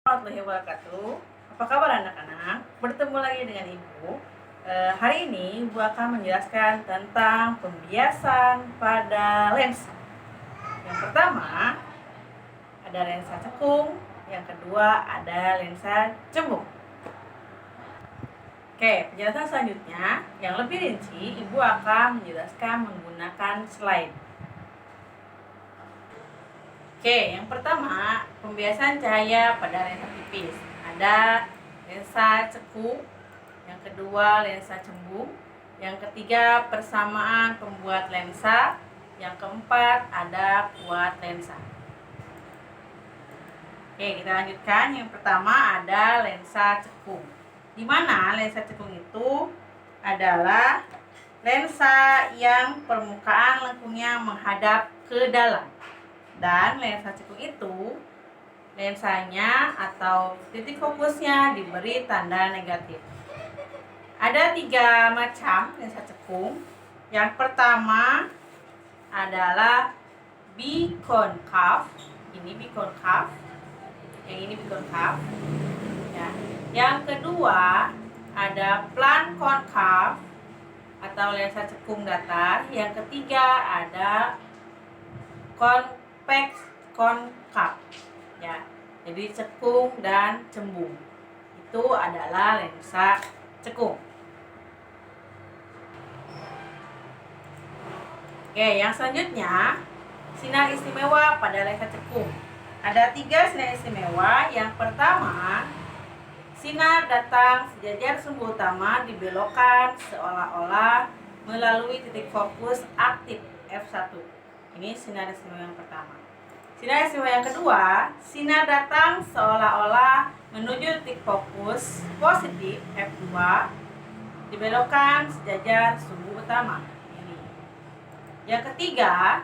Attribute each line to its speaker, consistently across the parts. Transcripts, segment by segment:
Speaker 1: Warahmatullahi wabarakatuh. Apa kabar anak-anak? Bertemu lagi dengan Ibu. Hari ini Ibu akan menjelaskan tentang pembiasan pada lensa. Yang pertama ada lensa cekung, yang kedua ada lensa cembung. Oke, penjelasan selanjutnya yang lebih rinci Ibu akan menjelaskan menggunakan slide. Oke, yang pertama pembiasan cahaya pada lensa tipis. Ada lensa cekung, yang kedua lensa cembung, yang ketiga persamaan pembuat lensa, yang keempat ada kuat lensa. Oke, kita lanjutkan. Yang pertama ada lensa cekung. Di mana lensa cekung itu adalah lensa yang permukaan lengkungnya menghadap ke dalam. Dan lensa cekung itu lensanya atau titik fokusnya diberi tanda negatif. Ada 3 macam lensa cekung. Yang pertama adalah bikonkav. Ini bikonkav. Yang ini bikonkav. Ya. Yang kedua ada plan konkav atau lensa cekung datar. Yang ketiga ada konveks konkav. Ya. Jadi cekung dan cembung itu adalah lensa cekung. Oke, yang selanjutnya sinar istimewa pada lensa cekung. Ada 3 sinar istimewa. Yang pertama, sinar datang sejajar sumbu utama dibelokkan seolah-olah melalui titik fokus aktif F1. Ini sinar istimewa yang pertama. Sinar istimewa yang kedua, sinar datang seolah-olah menuju titik fokus positif F2 dibelokkan sejajar sumbu utama. Ini. Yang ketiga,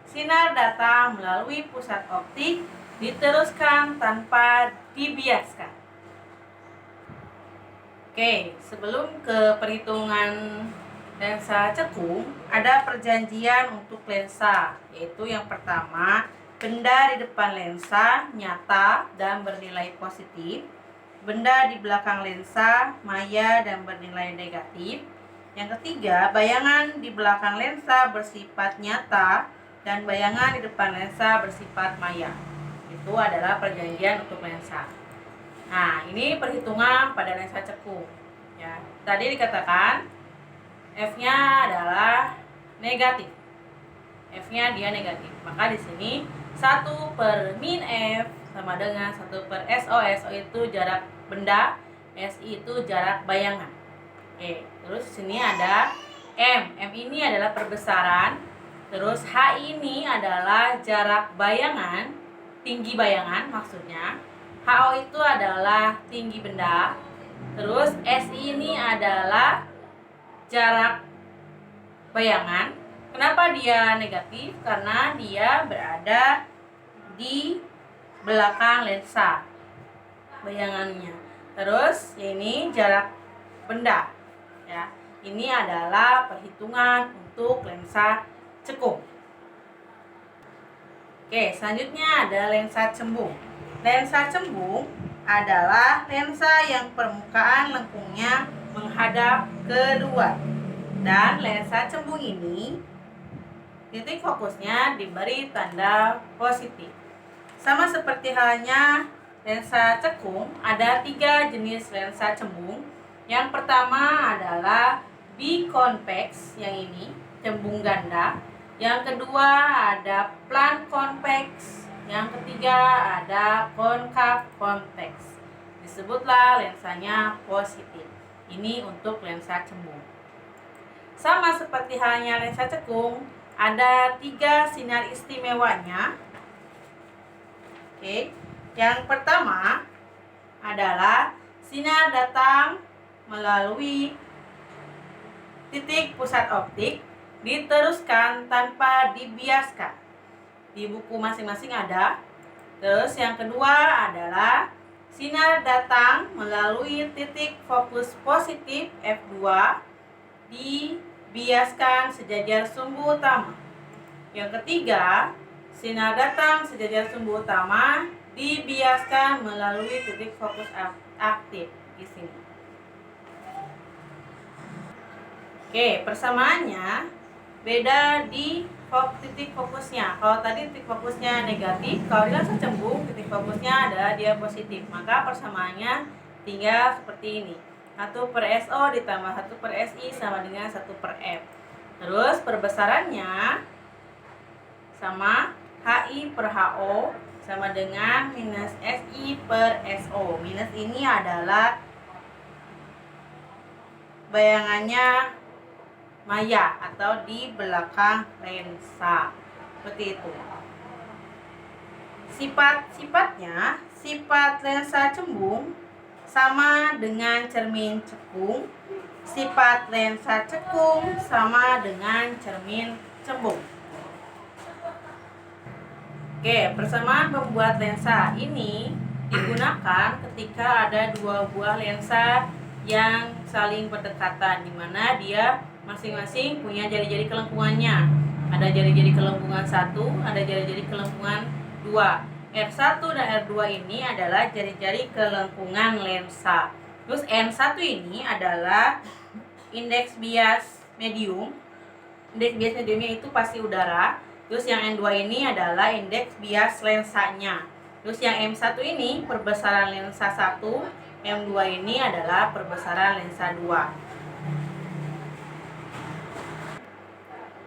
Speaker 1: sinar datang melalui pusat optik diteruskan tanpa dibiaskan. Oke, sebelum ke perhitungan lensa cekung, ada perjanjian untuk lensa, yaitu yang pertama, benda di depan lensa nyata dan bernilai positif, benda di belakang lensa maya dan bernilai negatif. Yang ketiga, bayangan di belakang lensa bersifat nyata dan bayangan di depan lensa bersifat maya. Itu adalah perjanjian untuk lensa. Nah, ini perhitungan pada lensa cekung. Ya, tadi dikatakan F-nya adalah negatif. F-nya dia negatif. Maka di sini 1 per min F sama dengan 1 per SO. SO itu jarak benda, SI itu jarak bayangan. Oke, terus di sini ada M. M ini adalah perbesaran. Terus H ini adalah jarak bayangan, tinggi bayangan maksudnya. HO itu adalah tinggi benda. Terus SI ini adalah jarak bayangan. Kenapa dia negatif? Karena dia berada di belakang lensa bayangannya. Terus ini jarak benda. Ya, ini adalah perhitungan untuk lensa cekung. Oke, selanjutnya ada lensa cembung. Lensa cembung adalah lensa yang permukaan lengkungnya menghadap ke luar. Dan lensa cembung ini titik fokusnya diberi tanda positif. Sama seperti halnya lensa cekung, ada 3 jenis lensa cembung. Yang pertama adalah bikonveks, yang ini cembung ganda. Yang kedua ada plan konveks. Yang ketiga ada konkav konveks. Disebutlah lensanya positif. Ini untuk lensa cembung. Sama seperti halnya lensa cekung, ada 3 sinar istimewanya. Oke, yang pertama adalah sinar datang melalui titik pusat optik diteruskan tanpa dibiaskan. Di buku masing-masing ada. Terus yang kedua adalah sinar datang melalui titik fokus positif F2 dibiaskan sejajar sumbu utama. Yang ketiga, sinar datang sejajar sumbu utama dibiaskan melalui titik fokus aktif di sini. Oke, persamaannya beda di titik fokusnya. Kalau tadi titik fokusnya negatif, kalau di lensa cembung titik fokusnya ada dia positif. Maka persamaannya tinggal seperti ini. 1/SO ditambah 1/SI sama dengan 1/F. Terus perbesarannya sama HI/HO sama dengan minus SI/SO. Minus ini adalah bayangannya maya atau di belakang lensa, seperti itu. Sifat-sifatnya, sifat lensa cembung sama dengan cermin cekung, sifat lensa cekung sama dengan cermin cembung. Oke, persamaan pembuat lensa ini digunakan ketika ada dua buah lensa yang saling berdekatan, di mana dia masing-masing punya jari-jari kelengkungannya. Ada jari-jari kelengkungan 1, ada jari-jari kelengkungan 2. R1 dan R2 ini adalah jari-jari kelengkungan lensa. Terus N1 ini adalah indeks bias medium. Indeks bias mediumnya itu pasti udara. Terus yang N2 ini adalah indeks bias lensanya. Terus yang M1 ini perbesaran lensa 1, M2 ini adalah perbesaran lensa 2.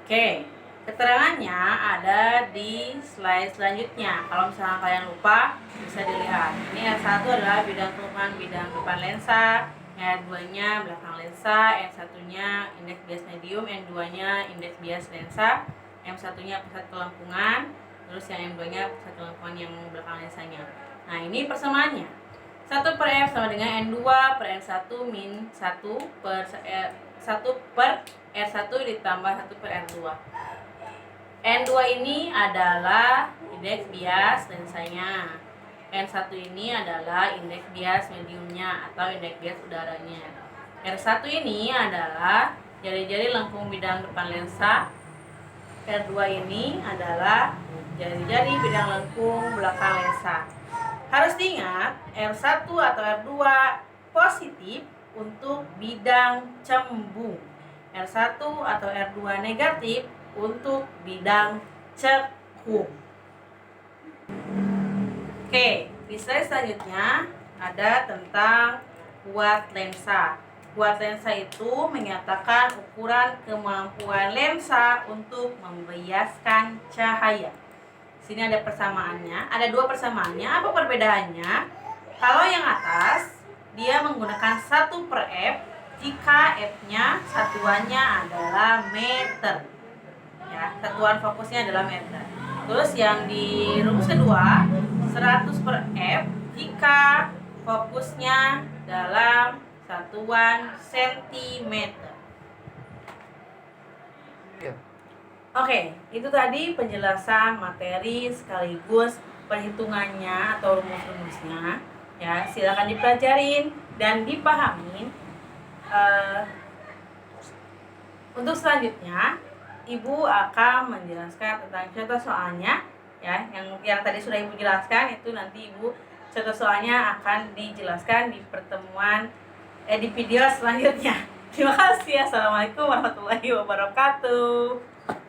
Speaker 1: Oke, keterangannya ada di slide selanjutnya. Kalau misalnya kalian lupa, bisa dilihat. Ini R1 adalah bidang kelengkungan bidang depan lensa, R2-nya belakang lensa, N1-nya indeks bias medium, N2-nya indeks bias lensa, M1-nya pusat kelengkungan, terus yang M2-nya pusat kelengkungan yang belakang lensanya. Nah, ini persamaannya. 1/F sama dengan N2/N1 min 1/R1 ditambah 1/R2. N2 ini adalah indeks bias lensanya. N1 ini adalah indeks bias mediumnya atau indeks bias udaranya. R1 ini adalah jari-jari lengkung bidang depan lensa. R2 ini adalah jari-jari bidang lengkung belakang lensa. Harus diingat, R1 atau R2 positif untuk bidang cembung. R1 atau R2 negatif untuk bidang cekung. Oke, di slide selanjutnya ada tentang kuat lensa. Kuat lensa itu menyatakan ukuran kemampuan lensa untuk membiaskan cahaya. Di sini ada persamaannya, ada dua persamaannya. Apa perbedaannya? Kalau yang atas dia menggunakan 1/F jika F-nya satuannya adalah meter. Ya, satuan fokusnya adalah meter. Terus yang di rumus kedua 100/F jika fokusnya dalam satuan sentimeter. Oke, itu tadi penjelasan materi sekaligus perhitungannya atau rumus-rumusnya. Ya, silakan dipelajarin dan dipahamin. Untuk selanjutnya, Ibu akan menjelaskan tentang contoh soalnya, ya, yang tadi sudah Ibu jelaskan itu nanti Ibu contoh soalnya akan dijelaskan di di video selanjutnya. Terima kasih. Assalamualaikum warahmatullahi wabarakatuh.